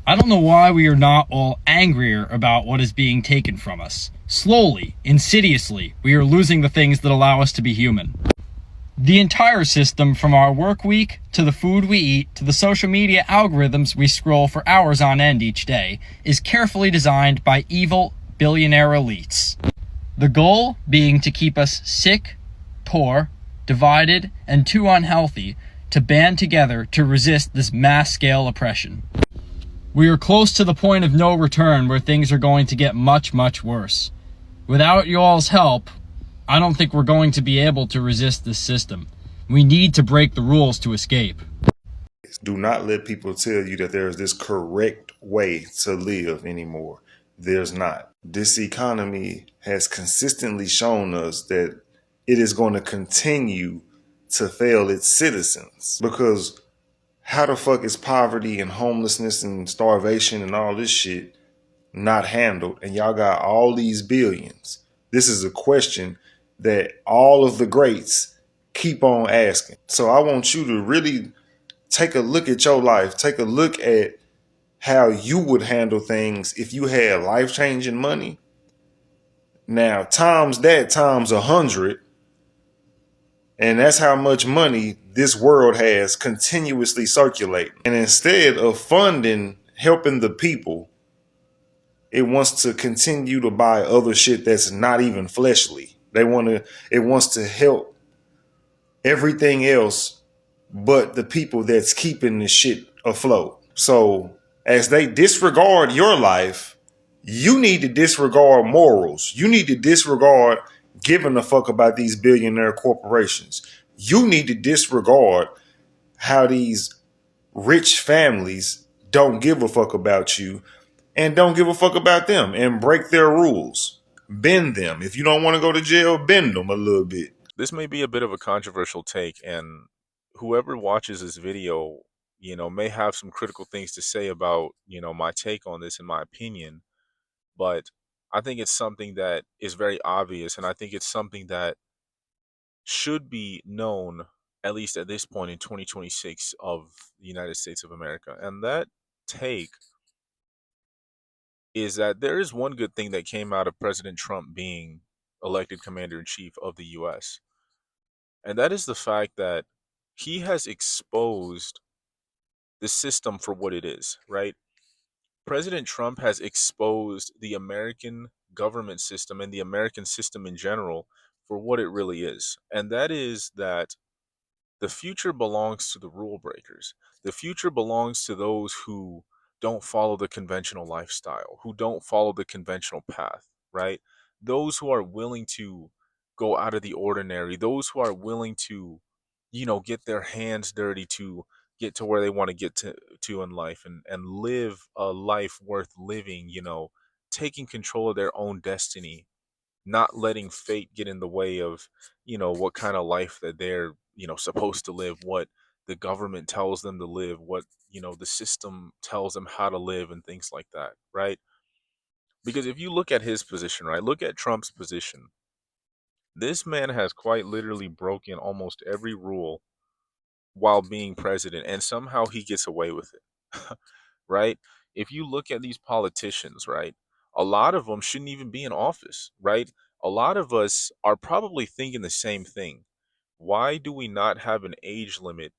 I don't know why we are not all angrier about what is being taken from us. Slowly, insidiously, we are losing the things that allow us to be human. The entire system, from our work week, to the food we eat, to the social media algorithms we scroll for hours on end each day, is carefully designed by evil billionaire elites. The goal being to keep us sick, poor, divided, and too unhealthy to band together to resist this mass-scale oppression. We are close to the point of no return where things are going to get much, much worse. Without y'all's help, I don't think we're going to be able to resist this system. We need to break the rules to escape. Do not let people tell you that there is this correct way to live anymore. There's not. This economy has consistently shown us that it is going to continue to fail its citizens, because how the fuck is poverty and homelessness and starvation and all this shit not handled? And y'all got all these billions. This is a question that all of the greats keep on asking. So I want you to really take a look at your life. Take a look at how you would handle things if you had life-changing money. Now, times that times 100, and that's how much money this world has continuously circulating. And instead of funding, helping the people, it wants to continue to buy other shit that's not even fleshly. It wants to help everything else but the people that's keeping this shit afloat. So as they disregard your life, you need to disregard morals. You need to disregard giving a fuck about these billionaire corporations. You need to disregard how these rich families don't give a fuck about you and don't give a fuck about them and break their rules. Bend them. If you don't want to go to jail, bend them a little bit. This may be a bit of a controversial take, and whoever watches this video, may have some critical things to say about, my take on this and my opinion. But I think it's something that is very obvious, and I think it's something that should be known, at least at this point in 2026 of the United States of America. And that take is that there is one good thing that came out of President Trump being elected commander in chief of the US. And that is the fact that he has exposed the system for what it is, right? President Trump has exposed the American government system and the American system in general for what it really is. And that is that the future belongs to the rule breakers. The future belongs to those who don't follow the conventional lifestyle, who don't follow the conventional path, right? Those who are willing to go out of the ordinary, those who are willing to, get their hands dirty to get to where they want to get to in life and live a life worth living, taking control of their own destiny, not letting fate get in the way of, what kind of life that they're, supposed to live, what the government tells them to live, what, the system tells them how to live and things like that, right? Because if you look at his position, right, look at Trump's position. This man has quite literally broken almost every rule while being president, and somehow he gets away with it. Right? If you look at these politicians, right, a lot of them shouldn't even be in office, right? A lot of us are probably thinking the same thing. Why do we not have an age limit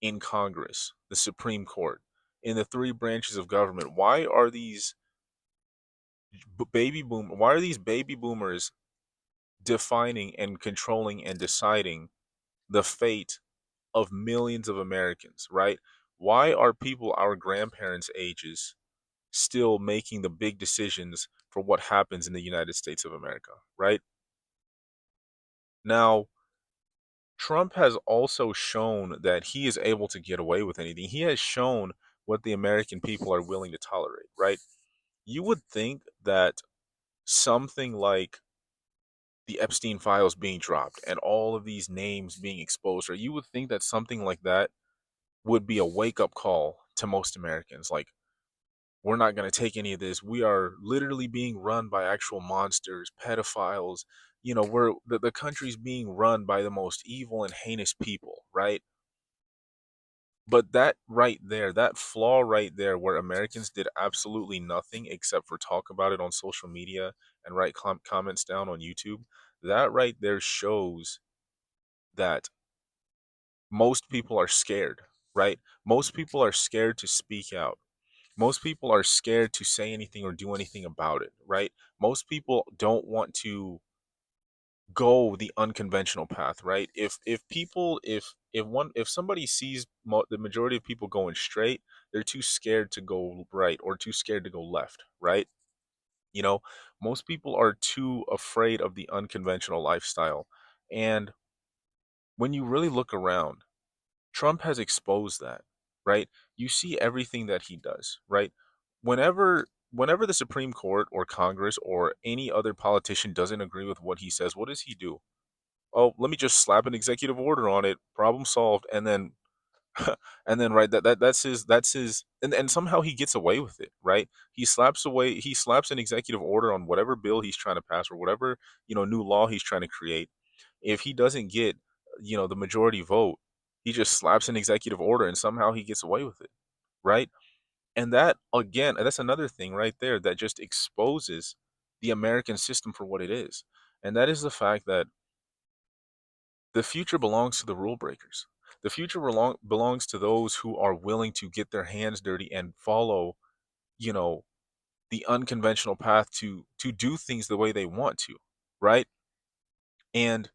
in Congress, the Supreme Court, in the three branches of government? Why are these baby boomers defining and controlling and deciding the fate of millions of Americans, right? Why are people our grandparents' ages still making the big decisions for what happens in the United States of America, right? Now, Trump has also shown that he is able to get away with anything. He has shown what the American people are willing to tolerate, right? You would think that something like the Epstein files being dropped and all of these names being exposed, or you would think that something like that would be a wake up call to most Americans. Like, we're not going to take any of this. We are literally being run by actual monsters, pedophiles. The country's being run by the most evil and heinous people, right? But that right there, that flaw right there, where Americans did absolutely nothing except for talk about it on social media and write comments down on YouTube, that right there shows that most people are scared, right? Most people are scared to speak out. Most people are scared to say anything or do anything about it, right? Most people don't want to go the unconventional path, right? If people if somebody sees the majority of people going straight, they're too scared to go right or too scared to go left, right? You know, most people are too afraid of the unconventional lifestyle. And when you really look around, Trump has exposed that, right? You see everything that he does, right? Whenever the Supreme Court or Congress or any other politician doesn't agree with what he says, what does he do? Oh, let me just slap an executive order on it, problem solved, and then and then right that's his and somehow he gets away with it, right? He slaps an executive order on whatever bill he's trying to pass or whatever, new law he's trying to create. If he doesn't get, the majority vote, he just slaps an executive order and somehow he gets away with it, right? And that again, that's another thing right there that just exposes the American system for what it is. And that is the fact that the future belongs to the rule breakers. The future belongs to those who are willing to get their hands dirty and follow, you know, the unconventional path to do things the way they want to, right? And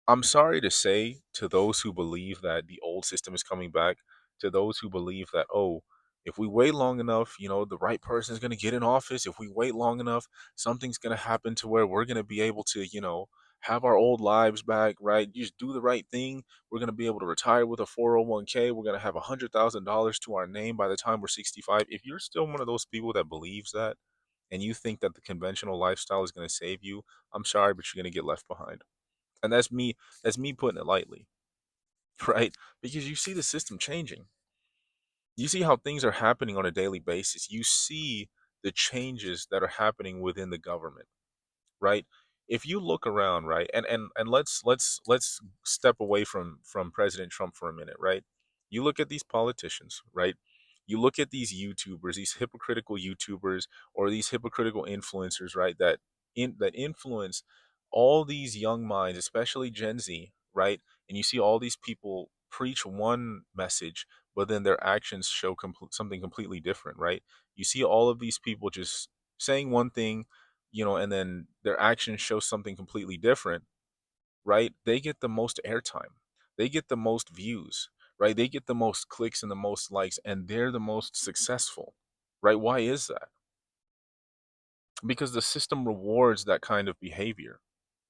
I'm sorry to say to those who believe that the old system is coming back, to those who believe that, oh, if we wait long enough, the right person is going to get in office. If we wait long enough, something's going to happen to where we're going to be able to, have our old lives back, right? You just do the right thing. We're going to be able to retire with a 401k. We're going to have $100,000 to our name by the time we're 65. If you're still one of those people that believes that and you think that the conventional lifestyle is going to save you, I'm sorry, but you're going to get left behind. And that's me putting it lightly, right? Because you see the system changing. You see how things are happening on a daily basis. You see the changes that are happening within the government, right? If you look around, right, and let's step away from President Trump for a minute, right? You look at these politicians, right? You look at these YouTubers, these hypocritical YouTubers or these hypocritical influencers, right? That influence all these young minds, especially Gen Z, right? And you see all these people preach one message, but then their actions show something completely different, right? You see all of these people just saying one thing, and then their actions show something completely different, right? They get the most airtime, they get the most views, right? They get the most clicks and the most likes, and they're the most successful, right? Why is that? Because the system rewards that kind of behavior,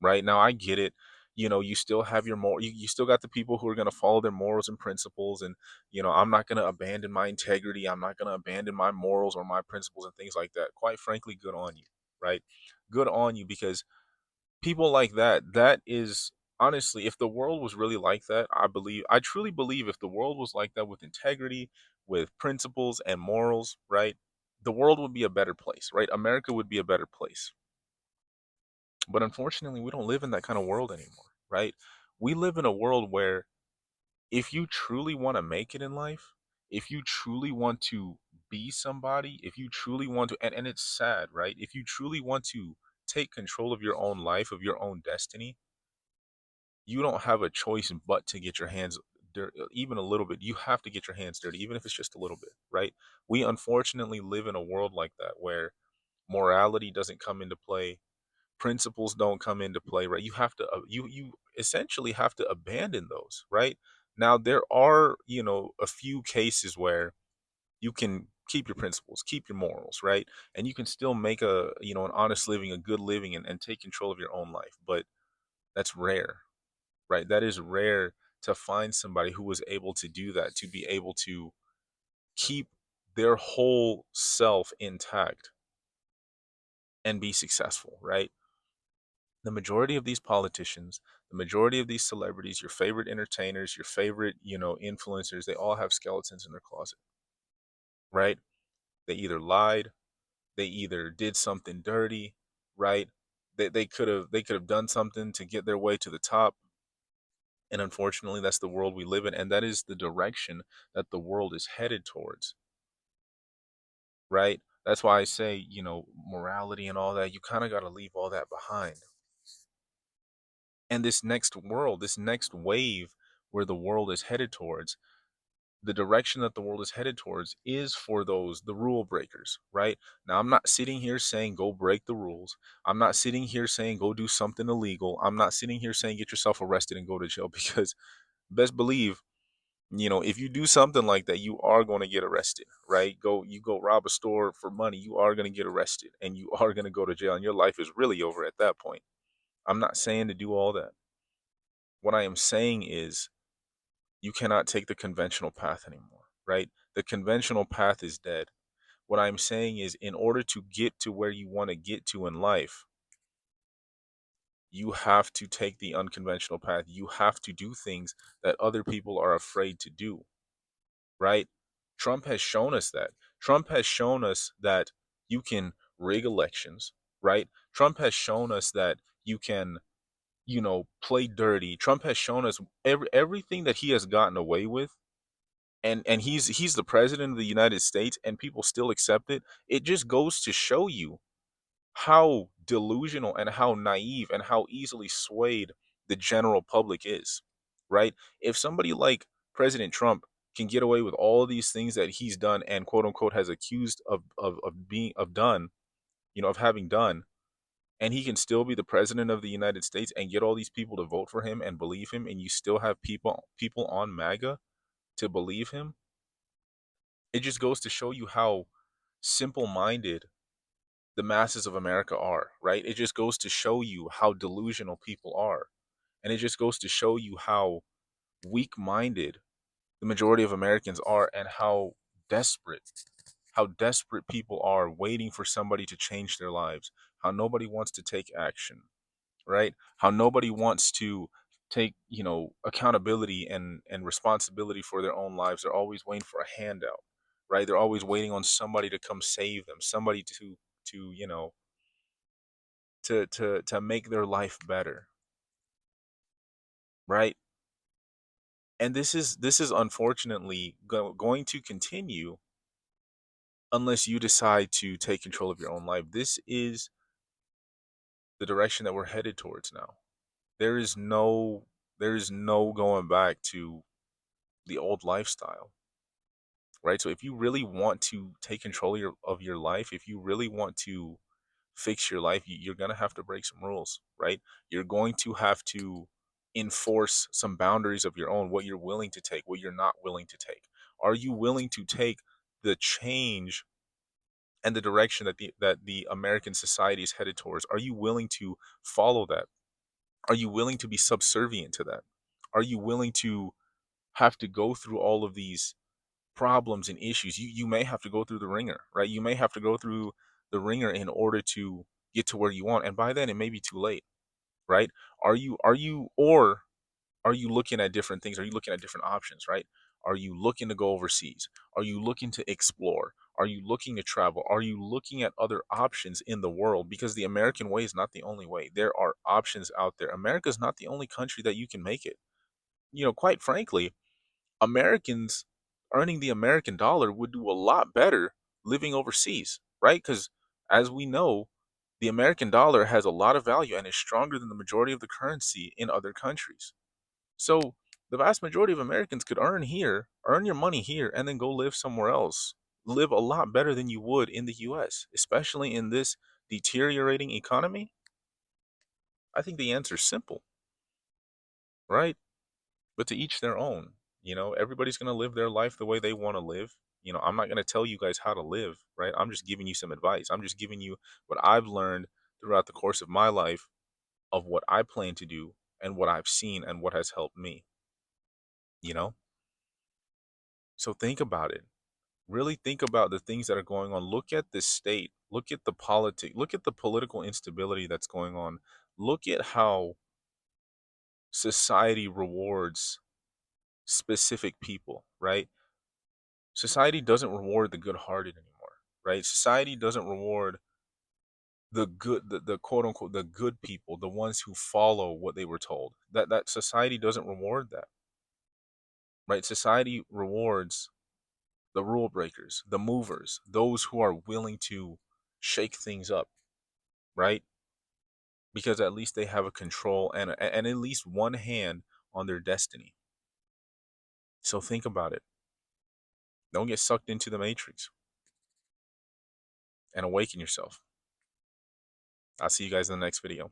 right? Now I get it. You still have your you still got the people who are going to follow their morals and principles, and I'm not going to abandon my integrity, I'm not going to abandon my morals or my principles and things like that. Quite frankly, good on you, right? Good on you, because people like that is honestly, if the world was really like that, I truly believe if the world was like that with integrity, with principles and morals, right? The world would be a better place, right? America would be a better place. But unfortunately, we don't live in that kind of world anymore, right? We live in a world where if you truly want to make it in life, if you truly want to be somebody, if you truly want to, and it's sad, right? If you truly want to take control of your own life, of your own destiny, you don't have a choice but to get your hands dirty, even a little bit. You have to get your hands dirty, even if it's just a little bit, right? We unfortunately live in a world like that where morality doesn't come into play, principles don't come into play, right? You have to you essentially have to abandon those, right? Now there are, a few cases where you can keep your principles, keep your morals, right? And you can still make an honest living, a good living, and take control of your own life. But that's rare, right? That is rare to find somebody who was able to do that, to be able to keep their whole self intact and be successful, right? The majority of these politicians, the majority of these celebrities, your favorite entertainers, your favorite, influencers, they all have skeletons in their closet, right? They either lied, they either did something dirty, right? They could have done something to get their way to the top, And unfortunately, that's the world we live in, and that is the direction that the world is headed towards, right? That's why I say, morality and all that, you kind of got to leave all that behind. And this next world, this next wave where the world is headed towards, the direction that the world is headed towards is for the rule breakers, right? Now, I'm not sitting here saying go break the rules. I'm not sitting here saying go do something illegal. I'm not sitting here saying get yourself arrested and go to jail because best believe, if you do something like that, you are going to get arrested, right? You go rob a store for money, you are going to get arrested and you are going to go to jail and your life is really over at that point. I'm not saying to do all that. What I am saying is you cannot take the conventional path anymore, right? The conventional path is dead. What I'm saying is, in order to get to where you want to get to in life, you have to take the unconventional path. You have to do things that other people are afraid to do, right? Trump has shown us that. Trump has shown us that you can rig elections, right? Trump has shown us that you can, play dirty. Trump has shown us everything that he has gotten away with, and he's the president of the United States and people still accept it. It just goes to show you how delusional and how naive and how easily swayed the general public is, right? If somebody like President Trump can get away with all of these things that he's done and quote unquote has accused of having done, and he can still be the president of the United States and get all these people to vote for him and believe him, and you still have people on MAGA to believe him, it just goes to show you how simple minded the masses of America are, right? It just goes to show you how delusional people are. And it just goes to show you how weak minded the majority of Americans are and how desperate people are waiting for somebody to change their lives, how nobody wants to take action, right? How nobody wants to take, accountability and responsibility for their own lives. They're always waiting for a handout, right? They're always waiting on somebody to come save them, somebody to to make their life better, right? And this is unfortunately going to continue unless you decide to take control of your own life. This is the direction that we're headed towards now. There is no going back to the old lifestyle, right? So if you really want to take control of your life, if you really want to fix your life, you're going to have to break some rules, right? You're going to have to enforce some boundaries of your own, what you're willing to take, what you're not willing to take. Are you willing to take the change and the direction that the American society is headed towards? Are you willing to follow that? Are you willing to be subservient to that? Are you willing to have to go through all of these problems and issues? You may have to go through the ringer, right? You may have to go through the ringer in order to get to where you want, and by then it may be too late, right? Or are you looking at different things? Are you looking at different options, right? Are you looking to go overseas? Are you looking to explore? Are you looking to travel? Are you looking at other options in the world? Because the American way is not the only way. There are options out there. America is not the only country that you can make it. Quite frankly, Americans earning the American dollar would do a lot better living overseas, right? Because as we know, the American dollar has a lot of value and is stronger than the majority of the currency in other countries. So the vast majority of Americans could earn your money here, and then go live somewhere else. Live a lot better than you would in the US, especially in this deteriorating economy. I think the answer is simple, right? But to each their own. Everybody's going to live their life the way they want to live. I'm not going to tell you guys how to live, right? I'm just giving you some advice. I'm just giving you what I've learned throughout the course of my life, of what I plan to do and what I've seen and what has helped me, you know? So think about it. Really think about the things that are going on. Look at the state. Look at the politics. Look at the political instability that's going on. Look at how society rewards specific people, right? Society doesn't reward the good-hearted anymore, right? Society doesn't reward the quote unquote the good people, the ones who follow what they were told. That society doesn't reward that, right? Society rewards the rule breakers, the movers, those who are willing to shake things up, right? Because at least they have a control and at least one hand on their destiny. So think about it. Don't get sucked into the matrix and awaken yourself. I'll see you guys in the next video.